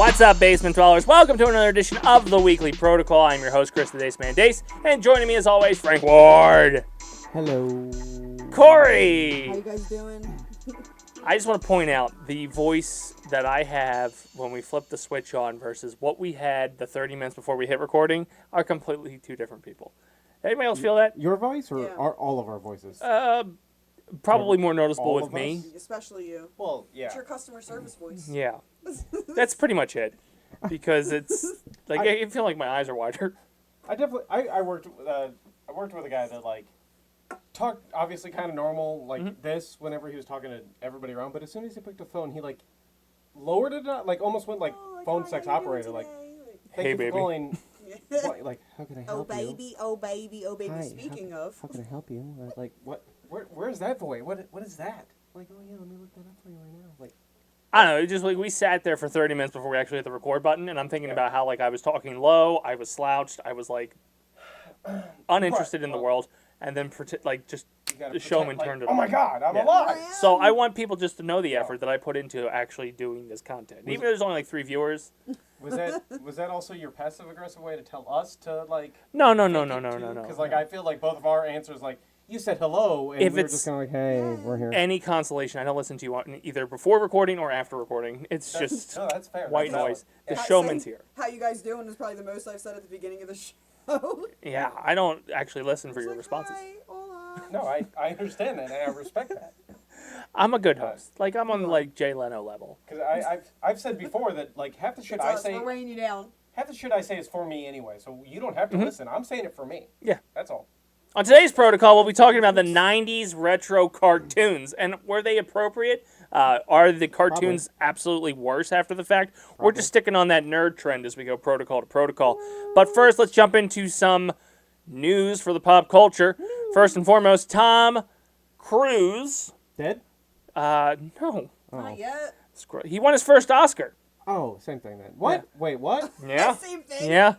What's up, basement dwellers? Welcome to another edition of the Weekly Protocol. I'm your host, Chris the Dace Man Dace, and joining me as always, Frank Ward. Hello. Corey. How you guys doing? I just want to point out the voice that I have when we flip the switch on versus what we had the 30 minutes before we hit recording are completely two different people. Anybody else feel that? Your voice or Yeah. are all of our voices? Probably more noticeable All with of me. us? Especially you. Well, yeah. It's your customer service voice. Yeah. That's pretty much it. Because it's like I feel like my eyes are wider. I worked with a guy that like talked obviously kind of normal like this whenever he was talking to everybody around, but as soon as he picked the phone, he like lowered it up, like almost went like phone sex operator, like thank Hey, you baby. for calling. Like how can I help Oh you? baby, oh baby, oh baby. Hi, Speaking of, how can I help you? Like what? Where's that voice? What is that? Like oh yeah, let me look that up for you right now. Like. I don't know, it just like we sat there for 30 minutes before we actually hit the record button, and I'm thinking about how like I was talking low, I was slouched, I was like uninterested in the world, and then the showman turned it Oh on. my God, I'm Yeah. alive. So I want people just to know the effort that I put into actually doing this content. Even if there's only like 3 viewers. Was that also your passive aggressive way to tell us to like? No. Because like I feel like both of our answers like you said hello and If we were it's just kind of like hey we're here. any consolation, I don't listen to you on either before recording or after recording. It's just No, that's fair. white That's noise. The Saying, showman's here. How you guys doing is probably the most I've said at the beginning of the show. Yeah, I don't actually listen for It's your like, responses. Hi, hola. No, I understand that and I respect that. I'm a good host. Like I'm on like Jay Leno level. Because I've said before that like half the shit It's I us, say we're weighing you down. is for me anyway, so you don't have to listen. I'm saying it for me. Yeah. That's all. On today's protocol, we'll be talking about the 90s retro cartoons. And were they appropriate? Are the cartoons absolutely worse after the fact? We're just sticking on that nerd trend as we go protocol to protocol. But first, let's jump into some news for the pop culture. First and foremost, Tom Cruise. Dead? No. Not yet. He won his first Oscar. Oh, same thing then. What? Wait, what? Yeah. Same thing. Yeah.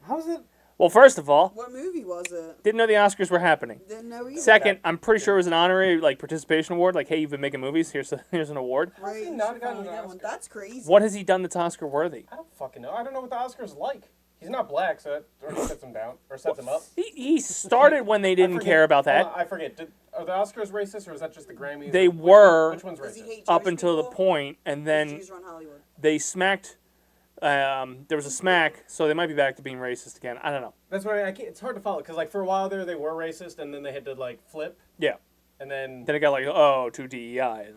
How's it? Well, first of all, What movie was it? didn't know the Oscars were happening. Didn't know either. Second, I'm pretty sure it was an honorary like participation award. Like, hey, you've been making movies. Here's an award. Right, he you not should gotten finally an get one. Oscar? That's crazy. What has he done that's Oscar worthy? I don't fucking know. I don't know what the Oscars like. He's not black, so that sort of sets him down or sets him up. He started when they didn't care about that. I forget. Are the Oscars racist or is that just the Grammys? They Which were Which one's Does he racist? hate up Jewish until the people? point, and then Jews run Hollywood. they smacked. There was a smack, so they might be back to being racist again. I don't know. That's why I can't, it's hard to follow because like for a while there they were racist and then they had to like flip Yeah. and then Then it got like, oh, to DEI.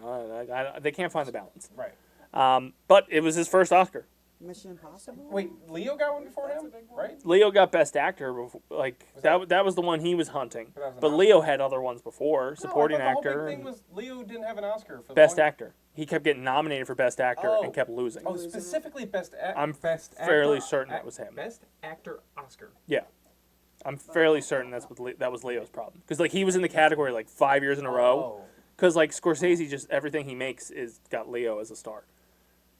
They can't find the balance. right. But it was his first Oscar. Mission Impossible? Wait, Leo got one before him, right? Leo got Best Actor. Before, like that was the one he was hunting. That was an But Oscar. Leo had other ones before, supporting no, I thought the actor, whole big and thing was Leo didn't have an Oscar for the Best one- Actor. He kept getting nominated for Best Actor Oh. and kept losing. Oh, specifically Best Actor. I'm fairly certain it was him. Best Actor Oscar. Yeah, I'm fairly certain that was Leo's problem because like he was in the category like 5 years in a row. Oh. Because like Scorsese, just everything he makes is got Leo as a star,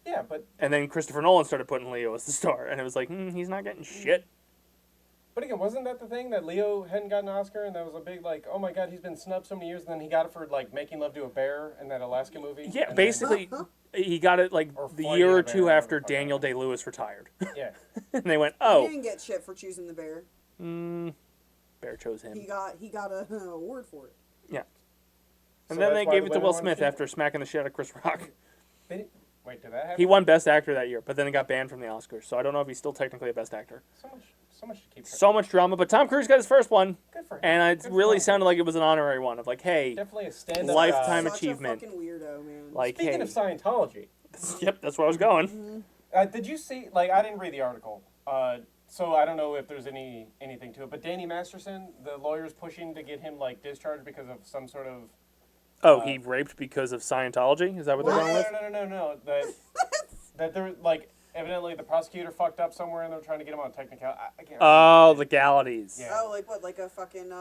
Yeah, but and then Christopher Nolan started putting Leo as the star, and it was like he's not getting shit. again, wasn't that the thing that Leo hadn't gotten an Oscar and that was a big like, oh my God, he's been snubbed so many years and then he got it for like Making Love to a Bear in that Alaska movie? Yeah, And basically he got it like Or the Flight year of or the two Bear, after whatever the fuck Daniel that Day-Lewis retired, Then, yeah. and they went, He oh, didn't get shit for choosing the bear. Bear chose him. He got an award for it. Yeah. So And then that's they why gave the it to women Will wanted Smith to- after smacking the shit out of Chris Rock. Wait, did that happen? He won Best Actor that year, but then it got banned from the Oscars, so I don't know if he's still technically a Best Actor. So much to keep. So much drama, but Tom Cruise got his first one, Good for him. and it Good for really him. sounded like it was an honorary one of like, hey, Definitely a stand-up Lifetime guy. Such achievement. a fucking weirdo, man. like, Speaking hey, of Scientology, yep, that's where I was going. did you see? Like, I didn't read the article, so I don't know if there's anything to it. But Danny Masterson, the lawyer's pushing to get him like discharged because of some sort of. Oh, he raped because of Scientology? Is that what they're going with? No. That they're like evidently the prosecutor fucked up somewhere and they're trying to get him on technical. I can't. Oh, legalities. Yeah. Oh, like what? Like a fucking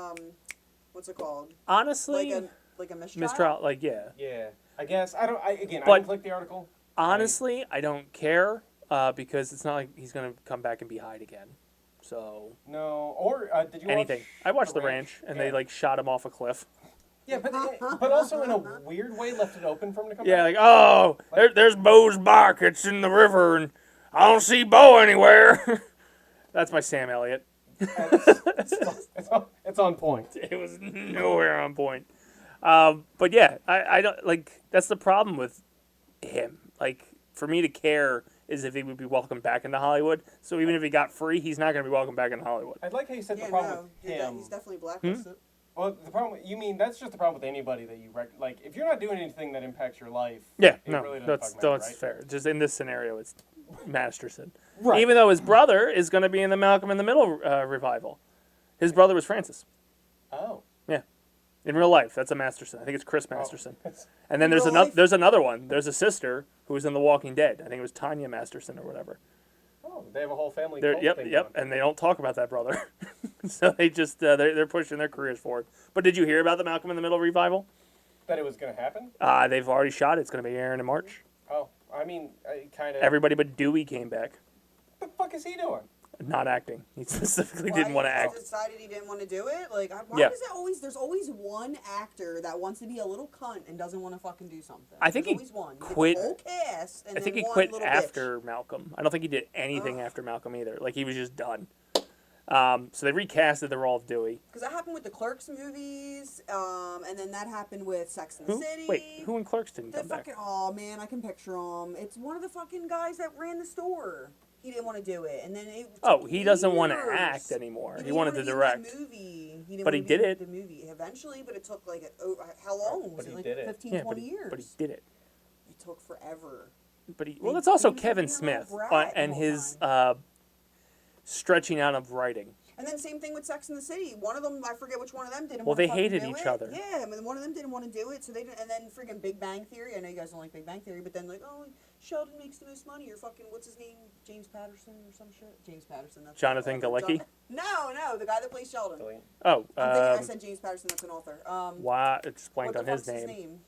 what's it called? Honestly, Like a mistrial. mistrial, like, yeah. Yeah, I guess I don't. I But- didn't click the article. Honestly, I don't care because it's not like he's going to come back and be Hyde again. So, No, or did you anything. watch I watched The Ranch, and they, Yeah. like, shot him off a cliff. Yeah, but also in a weird way left it open for him to come Yeah, back. like, oh, there's Bo's bark. It's in the river, and I don't see Bo anywhere. That's my Sam Elliott. It's on point. It was nowhere on point. But yeah, I don't like. That's the problem with him. Like, for me to care is if he would be welcomed back into Hollywood. So even if he got free, he's not going to be welcomed back into Hollywood. I like how you said Yeah, the problem no, with him. he's definitely blacklisted. Well, the problem, you mean that's just the problem with anybody that you like. If you're not doing anything that impacts your life, Yeah, it no, really doesn't that's fucking matter, right? fair. Just in this scenario, it's Masterson. Right. Even though his brother is going to be in the Malcolm in the Middle revival. His brother was Francis. Oh. Yeah. In real life, that's a Masterson. I think it's Chris Masterson. Oh. And then In real life? there's another one. There's a sister who was in The Walking Dead. I think it was Tanya Masterson or whatever. Oh, they have a whole family. They're, cult yep, thing yep, going. and they don't talk about that brother. So they just they're pushing their careers forward. But did you hear about the Malcolm in the Middle revival? That it was going to happen. They've already shot it. It's going to be airing in March. Oh, I mean, kind of. Everybody but Dewey came back. What the fuck is he doing? Not acting. He specifically Why didn't want to he act. decided he didn't want to do it? Like, why Yeah. does it always? There's always one actor that wants to be a little cunt and doesn't want to fucking do something. I think There's he always one. You get quit- The whole cast, and I think then he one quit little after Malcolm. I don't think he did anything Ugh. after Malcolm either. Like, he was just done. So they recasted the role of Dewey. Because that happened with the Clerks movies, and then that happened with Sex and the Who? City. Wait, who in Clerks didn't The come back? fucking oh man, I can picture him. It's one of the fucking guys that ran the store. He didn't want to do it, and then it. Oh, took he doesn't want to years. act anymore. He didn't wanted to wanna be in direct. that movie. He didn't But wanna he be did in it. The movie eventually, but it took like how long? But Was he it like did it. 15, Yeah, 20 years? but he did it. It took forever. But he They- well, that's also he was Kevin being a Smith little brat the and whole his time. stretching out of writing. And then same thing with Sex and the City. One of them, I forget which one of them didn't. Well, wanna they fucking hated do each it. other. Yeah, and one of them didn't want to do it, so they didn't. And then freaking Big Bang Theory. I know you guys don't like Big Bang Theory, but then like, oh, Sheldon makes the most money. Or fucking what's his name? James Patterson or some shit. James Patterson. That's Jonathan Galecki? No, the guy that plays Sheldon. Delete. Oh, I'm thinking I said James Patterson. That's an author. why? It's What blanked the on his fuck's name.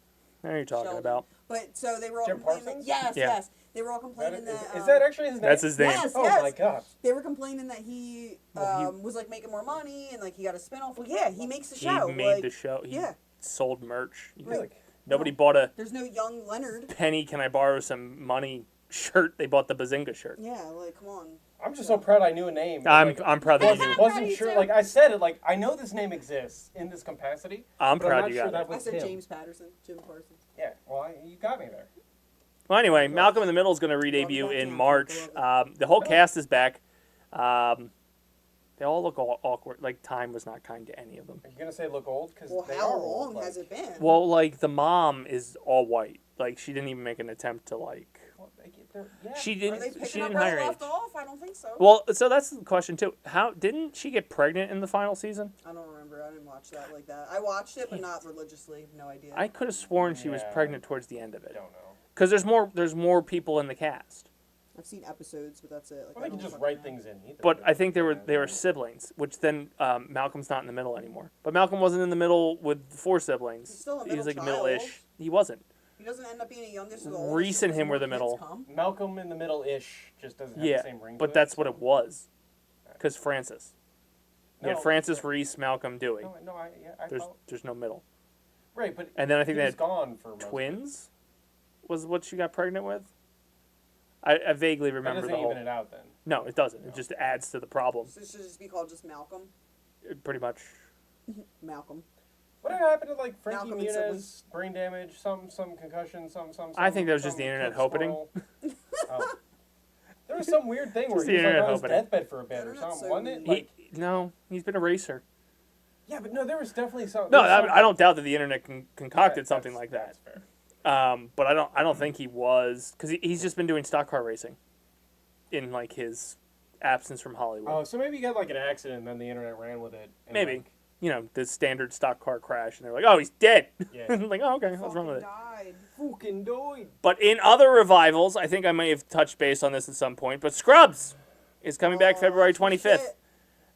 What are you talking Sheldon. about? But so they were all Jim complaining. Parsons? Yes, Yeah. yes. They were all complaining that. Is that actually his name? That's his name. Yes, Oh yes. my god. They were complaining that he, Well, was like making more money and like he got a spinoff. Well, yeah, he makes the He show. made like, the show. He yeah. sold merch. Really? Nobody bought a There's no young Leonard. penny. Can I borrow some money? Shirt. They bought the Bazinga shirt. Yeah, like come on. I'm just so proud I knew a name. I'm Like, proud that you wasn't, do. wasn't Me sure. too. Like I said it. Like I know this name exists in this capacity. I'm but proud not you sure got that it. I was said him. James Patterson, Jim Parsons. Yeah. Well, you got me there. Well, anyway, Malcolm in the Middle is going to re-debut Love that in camp, March. I love The whole cast is back. They all look all awkward. Like, time was not kind to any of them. Are you gonna say look old? Because Well, they how are old, long has like- it been? Well, like, the mom is all white. Like, she didn't even make an attempt to, like... Well, yeah. She Are they didn't. picking She up didn't where hire they age. left off? I don't think so. Well, so that's the question too. How didn't she get pregnant in the final season? I don't remember. I didn't watch that like that. I watched it, but not religiously. No idea. I could have sworn she was Yeah. pregnant towards the end of I it. don't know. Because there's more people in the cast. I've seen episodes, but that's it. Like, Well, I they can don't just fucking write know. things in. Either But way. I think they were Yeah. siblings, which then Malcolm's not in the middle anymore. But Malcolm wasn't in the middle with four siblings. He's still a He was like middle middle-ish. He wasn't. He doesn't end up being a youngest or the oldest. Reese and because him were more the kids middle. come. Malcolm in the Middle-ish just doesn't have Yeah, the same ring. but to that's it, what so- it was. Because Francis. You had No, Francis, yeah. Reese, Malcolm, Dewey. No, I There's thought, there's no middle. right, but And then I think he they was had gone for most of it. twins. Was what she got pregnant with. I vaguely That remember doesn't the whole. even it out then. No, it doesn't. It just adds to the problem. So it should just be called just Malcolm. Pretty much. Malcolm. What happened to like Frankie Malcolm and Muniz? siblings. Brain damage, some concussion, some. I think that was just some the internet kid hoping. swirl. Oh. There was some weird thing where Just he the was like internet on his hoping. deathbed for a bit or Internet's something, so wasn't it? weird. Like, No, he's been a racer. yeah, but no, there was definitely some. No, there was some- I don't doubt that the internet concocted Yeah, something that's- like that. That's fair. But I don't think he was because he's just been doing stock car racing, in like his absence from Hollywood. Oh, so maybe he got like an accident and then the internet ran with it. And Maybe. like, You know, the standard stock car crash, and they're like, "Oh, he's dead." Yeah. Like, oh, okay, what's wrong with it? Died. fucking died. But in other revivals, I think I may have touched base on this at some point. But Scrubs is coming back February 25th.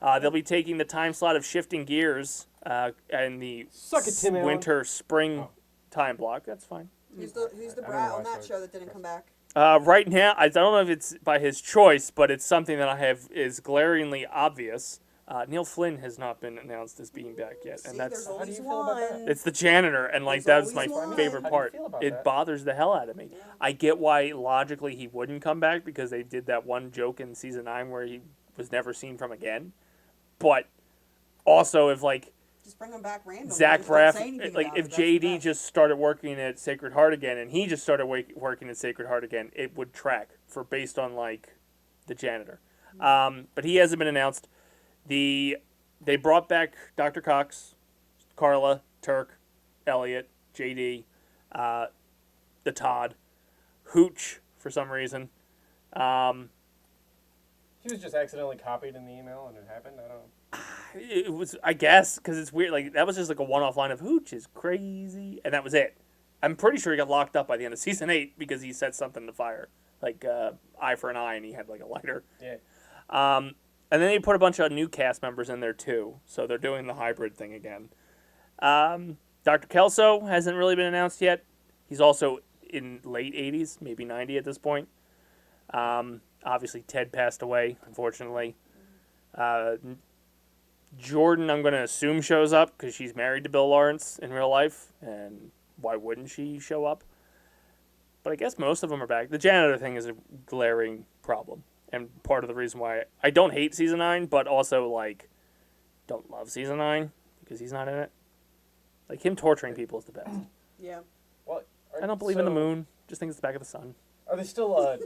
Shit. They'll be taking the time slot of shifting gears and the Suck it, Tim Allen. winter spring Oh. time block. That's fine. Who's the I don't brat know on why I that started show that didn't come back? Right now, I don't know if it's by his choice, but it's something that I have is glaringly obvious. Neil Flynn has not been announced as being back yet, See, and that's there's How do always you feel about that? one. it's the janitor, and like There's that's my always one. favorite How do you part. feel about It that? bothers the hell out of me. Yeah. I get why logically he wouldn't come back because they did that one joke in season 9 where he was never seen from again. But also, if like Just bring him back randomly. Zach Just don't Braff, say anything like about if it. That's the JD best. just started working at Sacred Heart again, and he just started working at Sacred Heart again, it would track for based on like the janitor. But he hasn't been announced. They brought back Dr. Cox, Carla, Turk, Elliot, JD, the Todd, Hooch for some reason. He was just accidentally copied in the email and it happened. I don't know. It was, I guess, because it's weird. Like that was just like a one-off line of Hooch is crazy, and that was it. I'm pretty sure he got locked up by the end of season 8 because he set something to fire, like eye for an eye, and he had like a lighter. Yeah. And then they put a bunch of new cast members in there too, so they're doing the hybrid thing again. Dr. Kelso hasn't really been announced yet. He's also in late 80s, maybe 90 at this point. Obviously, Ted passed away, unfortunately. Jordan, I'm going to assume, shows up because she's married to Bill Lawrence in real life, and why wouldn't she show up? But I guess most of them are back. The janitor thing is a glaring problem, and part of the reason why I don't hate season 9, but also like don't love season 9 because he's not in it. Like him torturing people is the best. Yeah. Well, I don't believe in the moon. Just think it's the back of the sun. Are they still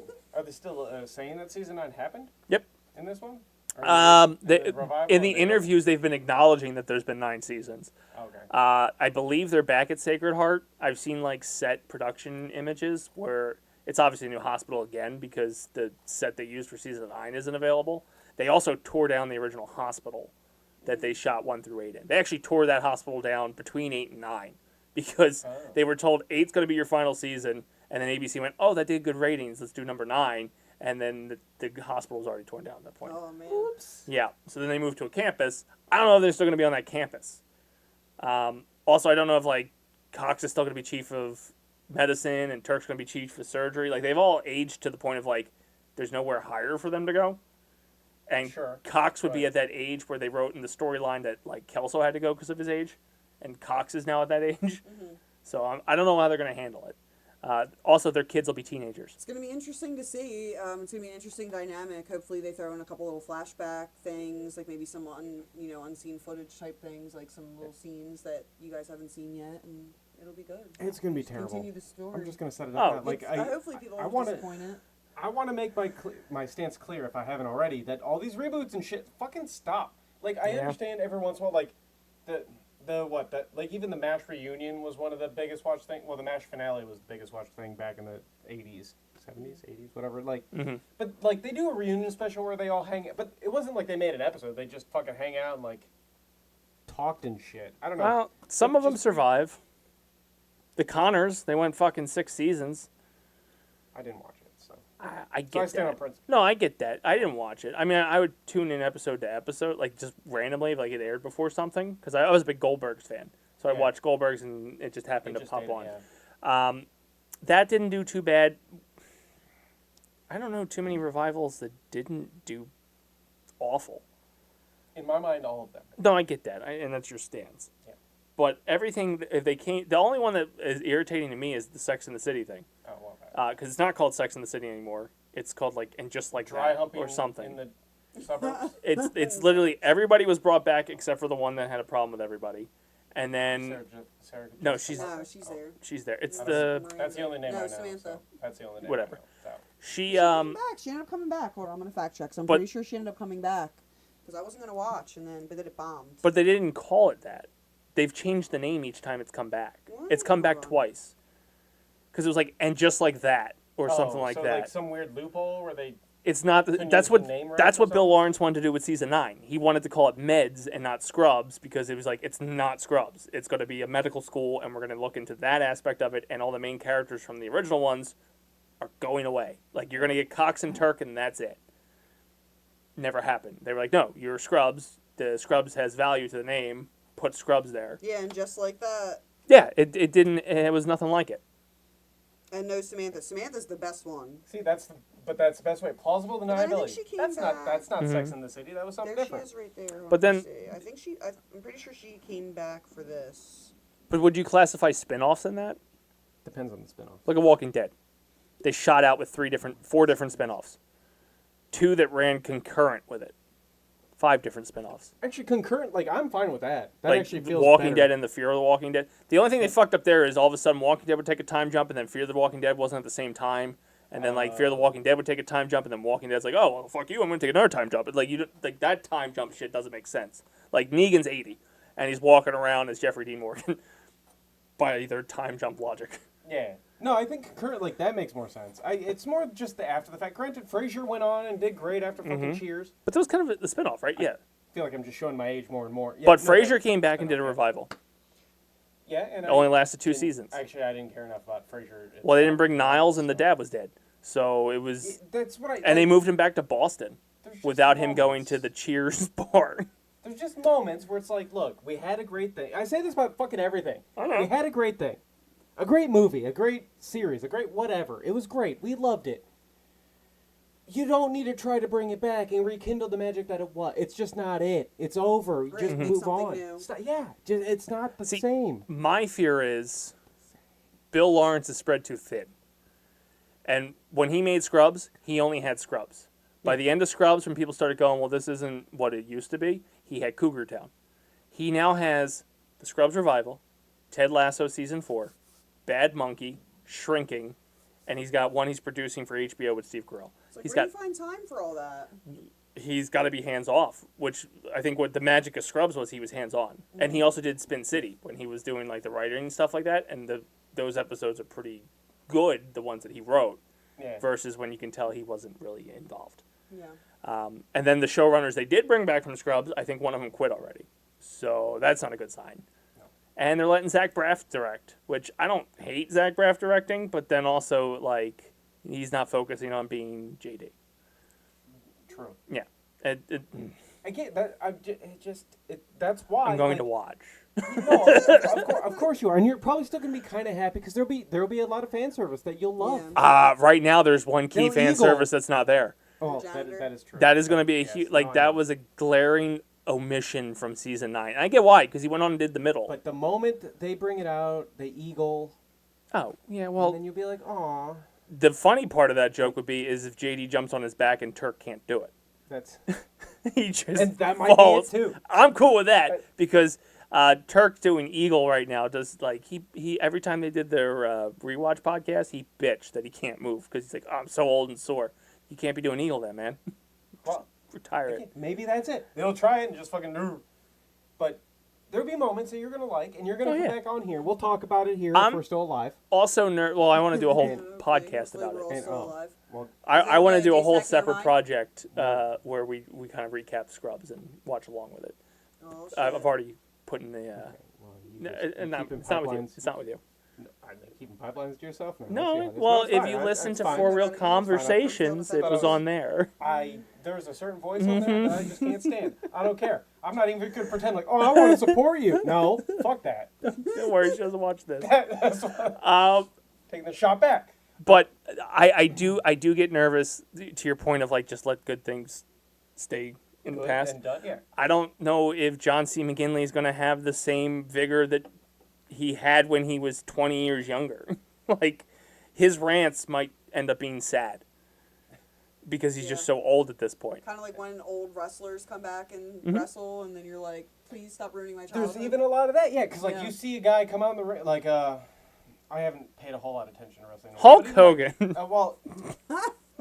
saying that season 9 happened? Yep. In this one? Or revival, In the or they- interviews, they've been acknowledging that there's been 9 seasons. Okay. I believe they're back at Sacred Heart. I've seen like set production images where it's obviously a new hospital again because the set they used for season 9 isn't available. They also tore down the original hospital that they shot 1 through 8 in. They actually tore that hospital down between 8 and 9 because they were told 8's going to be your final season, and then ABC went, "Oh, that did good ratings. Let's do number 9." And then the hospital was already torn down at that point. Oh man. Yeah, so then they moved to a campus. I don't know if they're still going to be on that campus. Also, I don't know if like Cox is still going to be chief of medicine and Turk's going to be chief of surgery. Like they've all aged to the point of like there's nowhere higher for them to go. And Sure, Cox would be right. at that age where they wrote in the storyline that like Kelso had to go because of his age, and Cox is now at that age. So I don't know how they're going to handle it. Also, their kids will be teenagers. It's going to be interesting to see. It's going to be an interesting dynamic. Hopefully, they throw in a couple little flashback things, like maybe some unseen footage type things, like some little scenes that you guys haven't seen yet, and it'll be good. It's gonna be Just terrible. Continue the story. I'm just gonna set it Oh, up. Like hopefully people I aren't want to. disappointed. I want to make my stance clear if I haven't already that all these reboots and shit fucking stop. Like I Yeah. understand every once in a while like like even the MASH reunion was one of the biggest watched thing. Well, the MASH finale was the biggest watched thing back in the 80s, 70s, 80s, whatever. Like, but like they do a reunion special where they all hang. But it wasn't like they made an episode. They just fucking hang out and like talked and shit. I don't know. Well, some of them Just- survive. The Connors, they went fucking 6 seasons. I didn't watch it, so I get so I stand that. on principle. No, I get that. I didn't watch it. I mean, I would tune in episode to episode, like just randomly, if like it aired before something, because I was a big Goldbergs fan. So I Yeah. watched Goldbergs, and it just happened It to just pop did, on. yeah. That didn't do too bad. I don't know too many revivals that didn't do awful. In my mind, all of them. No, I get that, and that's your stance. Yeah. But everything, if they can't, the only one that is irritating to me is the Sex and the City thing. Oh well. Because it's not called Sex and the City anymore. It's called like and just like Dry that humping or something. in the suburbs. It's literally everybody was brought back except for the one that had a problem with everybody, and then Sarah No, Jessica she's- No, Parker. she's Oh. there. she's there. It's I the That's the only name No, I know. Samantha. So that's the only name. Whatever. I know. So. she She came back. She ended up coming back. Hold on, I'm gonna fact check. So I'm But- pretty sure she ended up coming back because I wasn't gonna watch, and then it bombed. but they didn't call it that. They've changed the name each time it's come back. It's come back twice. Because it was like and just like that or something like so that. Like some weird loophole where they. It's not. Couldn't That's use what. the name right That's or what Bill something? Lawrence wanted to do with season 9. He wanted to call it Meds and not Scrubs because it was like it's not Scrubs. It's going to be a medical school, and we're going to look into that aspect of it. And all the main characters from the original ones are going away. Like you're going to get Cox and Turk, and that's it. Never happened. They were like, no, you're Scrubs. The Scrubs has value to the name. Put Scrubs there. Yeah, and just like that. Yeah, it didn't. It was nothing like it. And no Samantha. Samantha's the best one. See, that's the best way. Plausible then I think deniability. she came That's back. not Sex in the City. That was something There different. she is right there. But then- I think I'm pretty sure she came back for this. But would you classify spin-offs in that? Depends on the spinoff. Like a Walking Dead. They shot out with 4 different spin-offs. 2 that ran concurrent with it. 5 different spin-offs. Actually, concurrent. Like I'm fine with that. That Like actually feels Walking better. Dead and the Fear of the Walking Dead. The only thing they fucked up there is all of a sudden Walking Dead would take a time jump, and then Fear the Walking Dead wasn't at the same time. And then like Fear the Walking Dead would take a time jump, and then Walking Dead's like, oh well, fuck you, I'm gonna take another time jump. It's like like that time jump shit doesn't make sense. Like Negan's 80, and he's walking around as Jeffrey Dean Morgan by their time jump logic. Yeah. No, I think concurrent, like, that makes more sense. It's more just the after the fact. Granted, Frasier went on and did great after fucking Cheers. But that was kind of the spin-off, right? Yeah. I feel like I'm just showing my age more and more. Yeah, But no, Frasier that- came back and did a revival. Yeah, and It only lasted 2 seasons. Actually, I didn't care enough about Frasier. Well, they didn't bring Niles, and the dad was dead. So it was... That's what I... And they moved him back to Boston There's just without him going moments. to the Cheers bar. There's just moments where it's like, look, we had a great thing. I say this about fucking everything. I know. We had a great thing. A great movie, a great series, a great whatever. It was great. We loved it. You don't need to try to bring it back and rekindle the magic that it was. It's just not it. It's over. Right, Just make move something on. new. It's not the See, same. My fear is Bill Lawrence is spread too thin. And when he made Scrubs, he only had Scrubs. By the end of Scrubs, when people started going, well, this isn't what it used to be, he had Cougar Town. He now has the Scrubs Revival, Ted Lasso Season 4, Bad Monkey, Shrinking, and he's got one he's producing for HBO with Steve Carell. It's like, He's where got do you find time for all that? he's got to be hands off, which I think what the magic of Scrubs was, he was hands on. And he also did Spin City when he was doing like the writing and stuff like that, and those episodes are pretty good, the ones that he wrote, Yeah. versus when you can tell he wasn't really involved. Yeah. And then the showrunners they did bring back from Scrubs, I think one of them quit already. So that's not a good sign. And they're letting Zach Braff direct, which I don't hate Zach Braff directing, but then also, like, he's not focusing on being JD. True. Yeah. I get that. That's why. I'm going like, to watch. No, of course you are, and you're probably still gonna be kind of happy because there'll be a lot of fan service that you'll love. Yeah. Right now, there's one key Bill fan Eagle. service that's not there. Oh, Janitor. that is true. That is going to be a Yes, huge, no, like, I that know. was a glaring omission from season 9. And I get why, because he went on and did the middle. But the moment they bring it out, the eagle, Oh, yeah, and well, then you'll be like, "Aw, the funny part of that joke would be is if JD jumps on his back and Turk can't do it. that's." He just And that might be it, falls. too. I'm cool with that Right. because Turk doing Eagle right now does like he every time they did their rewatch podcast he bitched that he can't move because he's like, oh, I'm so old and sore. You can't be doing Eagle then, man. Well, Retire it. maybe that's it. They'll try it and just fucking do. But there'll be moments that you're gonna like, and you're gonna Oh, come yeah. back on here. We'll talk about it here I'm- if we're still alive. Also, well, I want to do a whole And- podcast Hopefully about we're it. all And, still oh. alive. Well, I want to Is do a that whole Days Back in Your separate Mind? project where we kind of recap Scrubs and watch along with it. Oh, shit. I've already put in the. well, you No, just- you're and keeping it's not with you. pipelines- It's not with you. Are they keeping pipelines to yourself? No, well, it's if fine. you listen That's to fine. For Real It's fine. I prefer Conversations, the it fact was that I was- on there. There's a certain voice on there that I just can't stand. I don't care. I'm not even gonna pretend like, oh, I want to support you. No, fuck that. Don't worry, she doesn't watch this. That's what, taking the shot back. But I do get nervous to your point of like just let good things stay in the Good past. and done. Yeah. I don't know if John C. McGinley is going to have the same vigor that he had when he was 20 years younger. Like his rants might end up being sad because he's just Yeah. so old at this point. Kind of like when old wrestlers come back and Mm-hmm. wrestle, and then you're like, please stop ruining my childhood. There's even a lot of that. Yeah, because like Yeah. you see a guy come out in the ring, like I haven't paid a whole lot of attention to wrestling. Hulk But even, Hogan. well,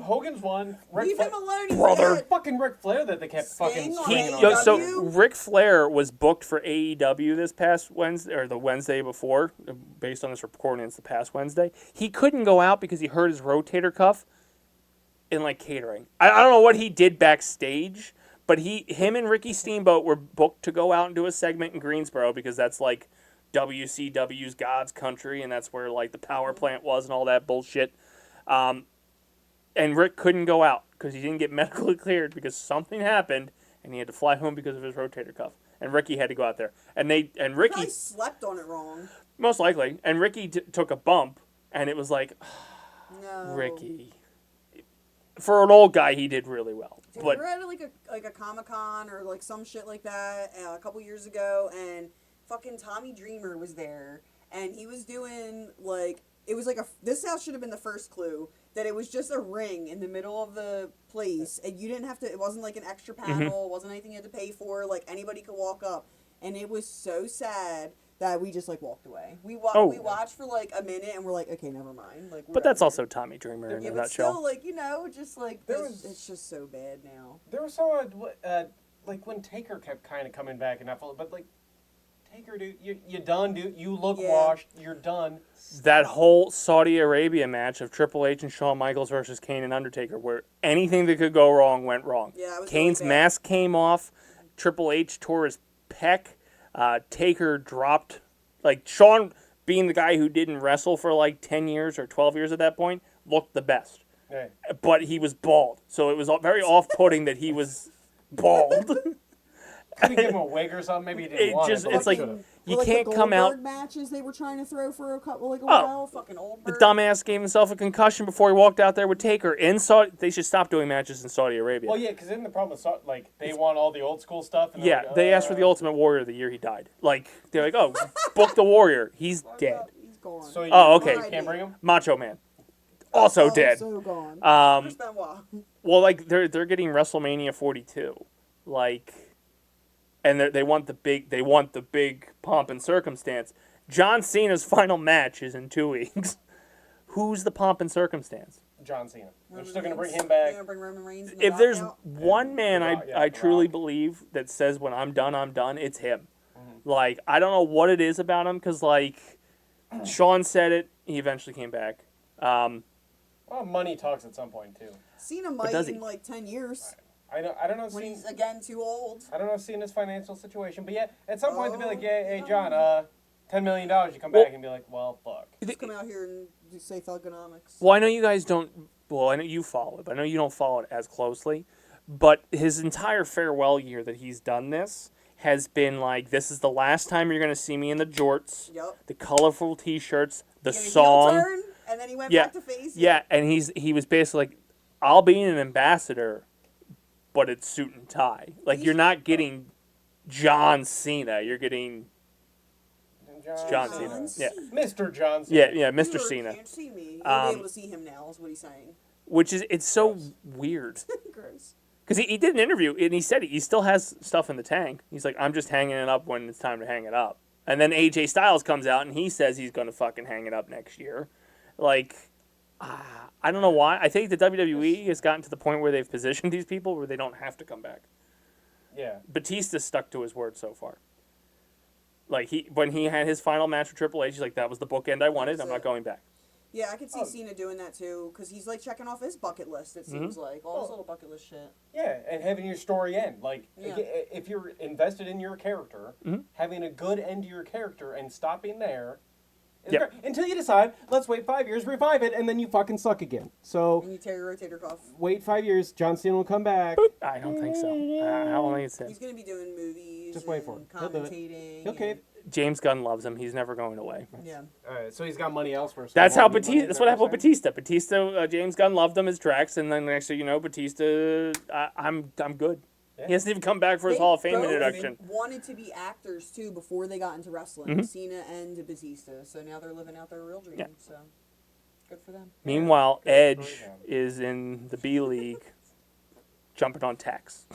Hogan's one. Leave him alone, he's Brother. dead. Fucking Ric Flair that they kept Sting fucking on swinging on. Yo, AEW? so Ric Flair was booked for AEW this past Wednesday, or the Wednesday before, based on this recording, it's the past Wednesday. He couldn't go out because he hurt his rotator cuff in like catering. I don't know what he did backstage, but him and Ricky Steamboat were booked to go out and do a segment in Greensboro because that's like WCW's God's country, and that's where like the power plant was and all that bullshit. And Rick couldn't go out because he didn't get medically cleared because something happened, and he had to fly home because of his rotator cuff. And Ricky had to go out there, and Ricky Probably slept on it wrong. most likely, and Ricky took a bump and it was like, No. Ricky. For an old guy, he did really well. Dude, But we were at a Comic-Con or like some shit like that a couple years ago, and fucking Tommy Dreamer was there, and he was doing like it was like this house should have been the first clue that it was just a ring in the middle of the place, and you didn't have to. It wasn't like an extra panel. It wasn't anything you had to pay for. Like anybody could walk up, and it was so sad that we just like walked away. We watched for like a minute, and we're like, okay, never mind. Like, but that's also Tommy Dreamer in yeah, a but nutshell. still, like just like it's just so bad now. There was some like when Taker kept kind of coming back and not full, but like Taker, dude, you done, dude. You look washed. You're done. That whole Saudi Arabia match of Triple H and Shawn Michaels versus Kane and Undertaker, where anything that could go wrong went wrong. Yeah, it was Kane's really bad. mask came off. Triple H tore his pec. Taker dropped. Like, Shawn, being the guy who didn't wrestle for like 10 years or 12 years at that point, looked the best. Hey. But he was bald. So it was very off-putting that he was bald. Could he give him a wig or something? Maybe he didn't want it. But it's like, should've. you Like can't the come out. Goldberg matches they were trying to throw for a couple a while. Fucking old. The dumbass gave himself a concussion before he walked out there with Taker. In Saudi, they should stop doing matches in Saudi Arabia. Well, yeah, because then the problem is like they want all the old school stuff. And Yeah, like, they asked for the Ultimate Warrior the year he died. Like, they're like, oh, book the Warrior. He's dead. He's gone. So you, Oh, okay. You can't bring him. Macho Man. Also dead. So gone. Um, Where's Benoit? well, like, they're getting WrestleMania 42. Like, and they want the big pomp and circumstance. John Cena's final match is in 2 weeks. Who's the pomp and circumstance? John Cena. They're Roman still going to bring Reigns. him back. They're gonna bring Roman Reigns in the If there's knockout. one man I The truly Rock. believe that says when I'm done, it's him. Like, I don't know what it is about him, because, like, Sean said it, he eventually came back. Well, money talks at some point too. Cena might does he? in like 10 years I don't know. when he's again too old. I don't know Cena's financial situation, but yeah, at some point they'll be like, Oh, yeah, hey John, $10 million. You come Well- back and be like, well, fuck. Just come out here and do say thugonomics. Well, I know you guys don't. Well, I know you follow it, but I know you don't follow it as closely. But his entire farewell year that he's done this has been like, this is the last time you're going to see me in the jorts, Yep. the colorful T-shirts, the He had a heel song. turn, and then he went Yeah, back to face. yeah, and he was basically like, I'll be an ambassador, but it's suit and tie. Like, you're not getting John Cena, you're getting John Cena. Yeah, Mr. John Cena. yeah, Mr. You Cena. can't see me. You'll Um, be able to see him now. Is what he's saying. Which is, it's so weird. Gross. Because he did an interview, and he said he still has stuff in the tank. He's like, I'm just hanging it up when it's time to hang it up. And then AJ Styles comes out, and he says he's going to fucking hang it up next year. Like, I don't know why. I think the WWE has gotten to the point where they've positioned these people where they don't have to come back. Yeah. Batista stuck to his word so far. Like, when he had his final match with Triple H, he's like, that was the bookend I wanted. I'm not going back. Yeah, I could see Cena doing that too, because he's like checking off his bucket list. It seems like all his little bucket list shit. Yeah, and having your story end. Like, Yeah. if you're invested in your character, having a good end to your character and stopping there is Yep. great. Until you decide, let's wait 5 years, revive it, and then you fucking suck again. So, And you tear your rotator cuff. wait 5 years, John Cena will come back. I don't think so. I don't think it's He's him. gonna be doing movies. Just wait for and it. He'll do it. Commentating. He'll cave. James Gunn loves him. He's never going away. Yeah. Alright, so he's got money elsewhere. So That's he how won't need money, Batista. is That's that what happened with you're saying? Batista. James Gunn loved him as Drax, and then next thing you know, Batista. I'm good. Yeah. He hasn't even come back for his They Hall of Fame both introduction. wanted to be actors too before they got into wrestling. Mm-hmm. Cena and Batista. So now they're living out their real dreams. Yeah. So good for them. Meanwhile, Good Edge for him. is in the B League, jumping on tacks.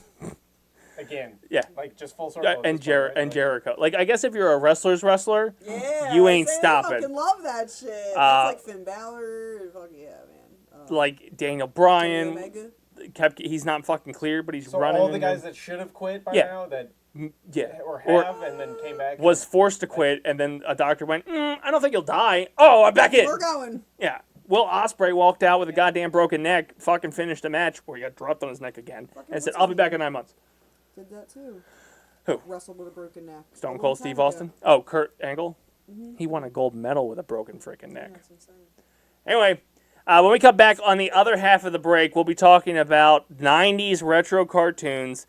Again. Yeah. Like, just full circle. at And this point, right? Like, Jericho. Like, I guess if you're a wrestler's wrestler, Yeah. You ain't I stopping. fucking love that shit. That's like Finn Balor. And fuck yeah, man. like Daniel Kenny Bryan, Omega. he's not fucking clear, but he's So running. all the in guys the- that should have quit by Yeah. now, that yeah, or have and then came back. was forced to quit, and then a doctor went, I don't think you'll die. Oh, I'm back in. We're going. Yeah. Will Ospreay walked out with a goddamn broken neck, fucking finished the match, where he got dropped on his neck again, Fucking and said, what's I'll be his back in name? 9 months. Did that too. Who? Wrestled with a broken neck. A Stone long Cold time Steve ago. Austin? Oh, Kurt Angle? He won a gold medal with a broken freaking neck. That's insane. Anyway, when we come back on the other half of the break, we'll be talking about 90s retro cartoons.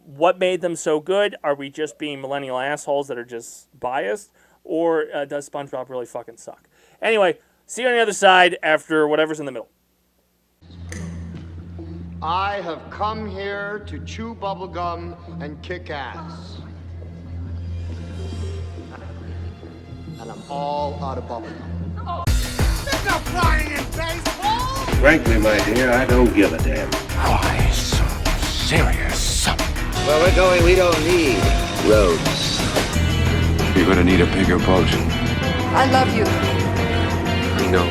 What made them so good? Are we just being millennial assholes that are just biased? Or does SpongeBob really fucking suck? Anyway, See you on the other side after whatever's in the middle. I have come here to chew bubblegum and kick ass. And I'm all out of bubblegum. There's no flying in baseball! Frankly, my dear, I don't give a damn. Why so serious? Where we're going, we don't need roads. You're gonna need a bigger boat. I love you. We know.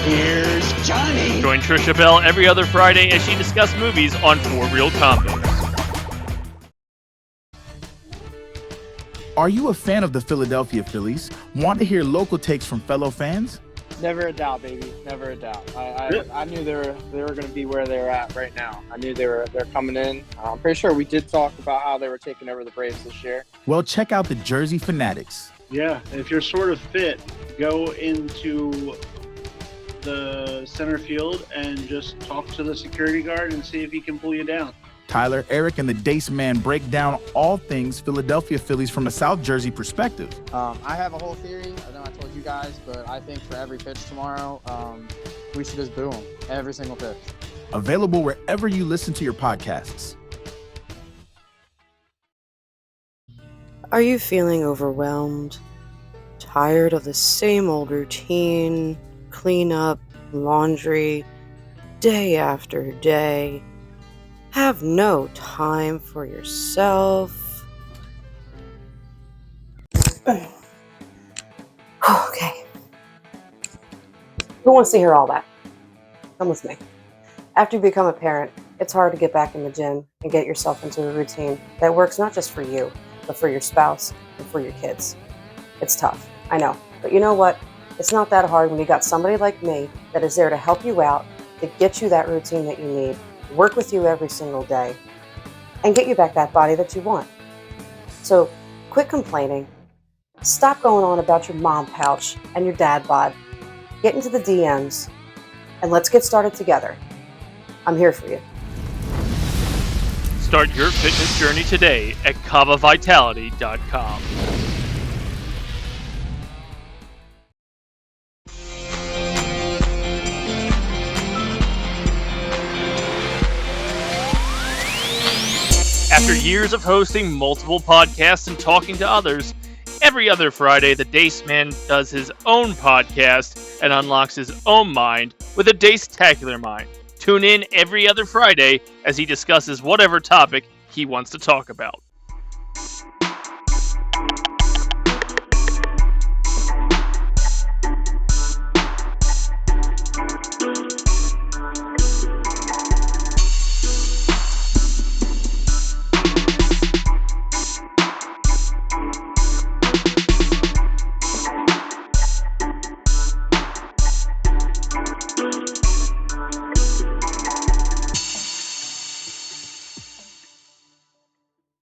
Here's Johnny! Join Trisha Bell every other Friday as she discusses movies on Four Real Combos. Are you a fan of the Philadelphia Phillies? Want to hear local takes from fellow fans? Never a doubt, baby. Never a doubt. I knew they were going to be where they're at right now. I knew they're coming in. I'm pretty sure we did talk about how they were taking over the Braves this year. Well, check out the Jersey Fanatics. Yeah, if you're sort of fit, go into the center field and just talk to the security guard and see if he can pull you down. Tyler, Eric, and the Dace Man break down all things Philadelphia Phillies from a South Jersey perspective. I have a whole theory. I know I told you guys, but I think for every pitch tomorrow, we should just boo them. Every single pitch. Available wherever you listen to your podcasts. Are you feeling overwhelmed? Tired of the same old routine, cleanup, laundry, day after day? Have no time for yourself? Okay. Who wants to hear all that? Come with me. After you become a parent, it's hard to get back in the gym and get yourself into a routine that works not just for you, but for your spouse and for your kids. It's tough, I know. But you know what? It's not that hard when you got somebody like me that is there to help you out, to get you that routine that you need, work with you every single day, and get you back that body that you want. So quit complaining. Stop going on about your mom pouch and your dad bod. Get into the DMs, and let's get started together. I'm here for you. Start your fitness journey today at kavavitality.com. After years of hosting multiple podcasts and talking to others, every other Friday the Dace Man does his own podcast and unlocks his own mind with a Dace-tacular mind. Tune in every other Friday as he discusses whatever topic he wants to talk about.